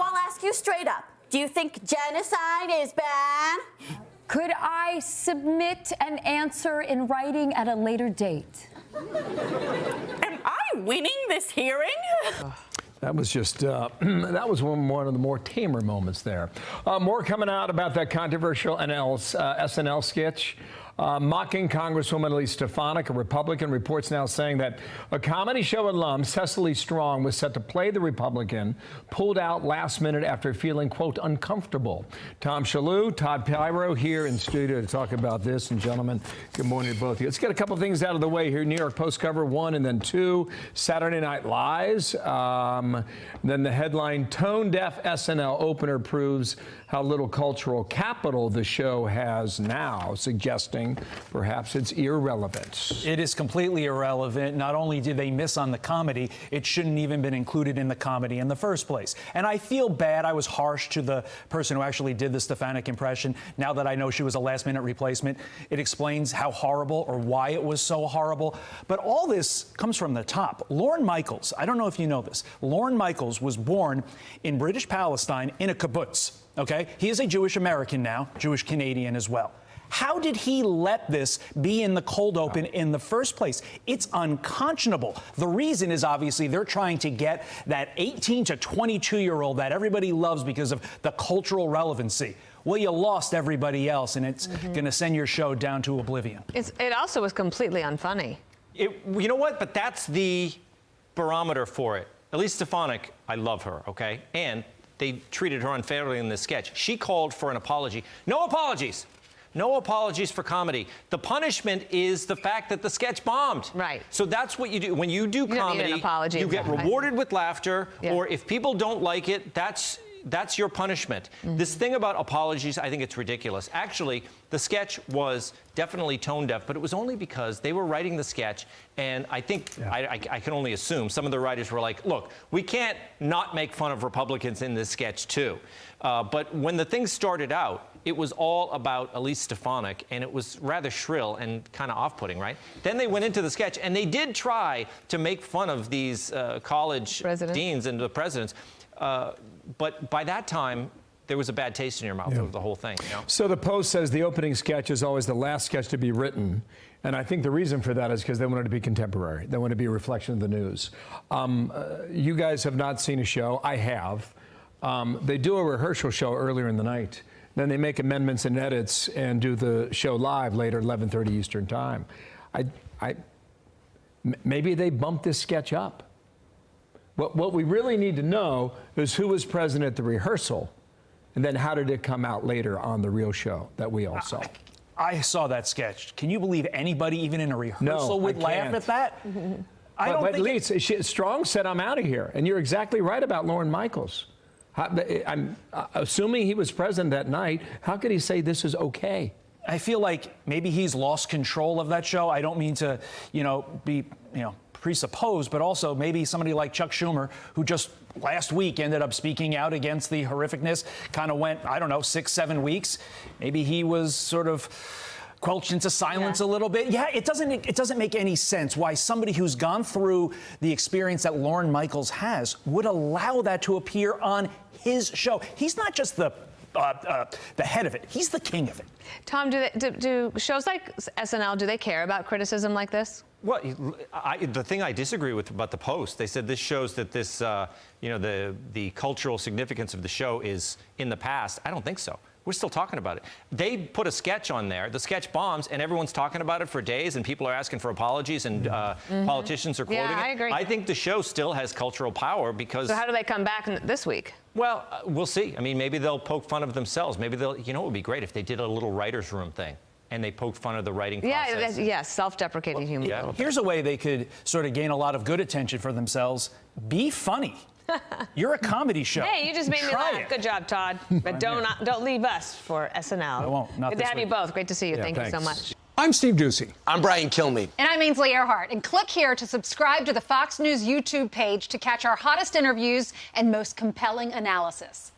I'll ask you straight up. Do you think genocide is bad? Could I submit an answer in writing at a later date? Am I winning this hearing? That was just, that was one of the more tamer moments there. More coming out about that controversial SNL sketch. Mocking Congresswoman Elise Stefanik, a Republican, reports now saying that a comedy show alum, Cecily Strong, was set to play the Republican, pulled out last minute after feeling, quote, uncomfortable. Tom Shalhoub, Todd Pyro here in studio to talk about this. And gentlemen, good morning to both of you. Let's get a couple things out of the way here. New York Post cover 1 and then 2, Saturday Night Lies. Then the headline, Tone Deaf SNL opener proves how little cultural capital the show has now, suggesting perhaps its irrelevance. It is completely irrelevant. Not only did they miss on the comedy, it shouldn't even been included in the comedy in the first place. And I feel bad. I was harsh to the person who actually did the Stefanik impression. Now that I know she was a last-minute replacement, it explains how horrible or why it was so horrible. But all this comes from the top. Lorne Michaels, I don't know if you know this, Lorne Michaels was born in British Palestine in a kibbutz. Okay? He is a Jewish American now, Jewish Canadian as well. How did he let this be in the cold open in the first place? It's unconscionable. The reason is obviously they're trying to get that 18 to 22-year-old that everybody loves because of the cultural relevancy. Well, you lost everybody else, and it's going to send your show down to oblivion. It also was completely unfunny. You know what? But that's the barometer for it. Elise Stefanik, I love her, okay? And they treated her unfairly in this sketch. She called for an apology. No apologies. No apologies for comedy. The punishment is the fact that the sketch bombed. Right. So that's what you do. When you do comedy, you get rewarded with laughter, or if people don't like it, that's your punishment. This thing about apologies, I think it's ridiculous. Actually, the sketch was definitely tone deaf, but it was only because they were writing the sketch, and I think, I can only assume, some of the writers were like, look, we can't not make fun of Republicans in this sketch, too. But when the thing started out, it was all about Elise Stefanik, and it was rather shrill and kind of off-putting, right? Then they went into the sketch, and they did try to make fun of these college deans and the presidents. But by that time, there was a bad taste in your mouth of the whole thing. You know? So the Post says the opening sketch is always the last sketch to be written. And I think the reason for that is because they wanted to be contemporary. They wanted to be a reflection of the news. You guys have not seen a show. I have. They do a rehearsal show earlier in the night. Then they make amendments and edits and do the show live later, 11:30 Eastern Time. Maybe they bumped this sketch up. What we really need to know is who was present at the rehearsal, and then how did it come out later on the real show that we all saw. I saw that sketch. Can you believe anybody, even in a rehearsal, would laugh at that? I don't think Strong said, I'm out of here. And you're exactly right about Lorne Michaels. I'm assuming he was present that night. How could he say this is okay? I feel like maybe he's lost control of that show. I don't mean to, be, presupposed, but also maybe somebody like Chuck Schumer, who just last week ended up speaking out against the horrificness, kind of went, 6-7 weeks. Maybe he was sort of quelched into silence a little bit. Yeah, it doesn't make any sense why somebody who's gone through the experience that Lorne Michaels has would allow that to appear on his show. He's not just the head of it. He's the king of it. Tom, do shows like SNL, do they care about criticism like this? Well, the thing I disagree with about the Post, they said this shows that this, the cultural significance of the show is in the past. I don't think so. We're still talking about it. They put a sketch on there. The sketch bombs, and everyone's talking about it for days, and people are asking for apologies, and politicians are quoting it. I agree. I think the show still has cultural power because... So how do they come back this week? Well, we'll see. I mean, maybe they'll poke fun of themselves. Maybe they'll... You know what would be great? If they did a little writer's room thing, and they poked fun of the writing process. Yes, self-deprecating humor. Yeah. Here's a way they could sort of gain a lot of good attention for themselves. Be funny. You're a comedy show. Hey, you just made me laugh. Good job, Todd. But don't leave us for SNL. I won't. Not Good to have you both. Great to see you. Thank you so much. I'm Steve Doocy. I'm Brian Kilmeade. And I'm Ainsley Earhart. And click here to subscribe to the Fox News YouTube page to catch our hottest interviews and most compelling analysis.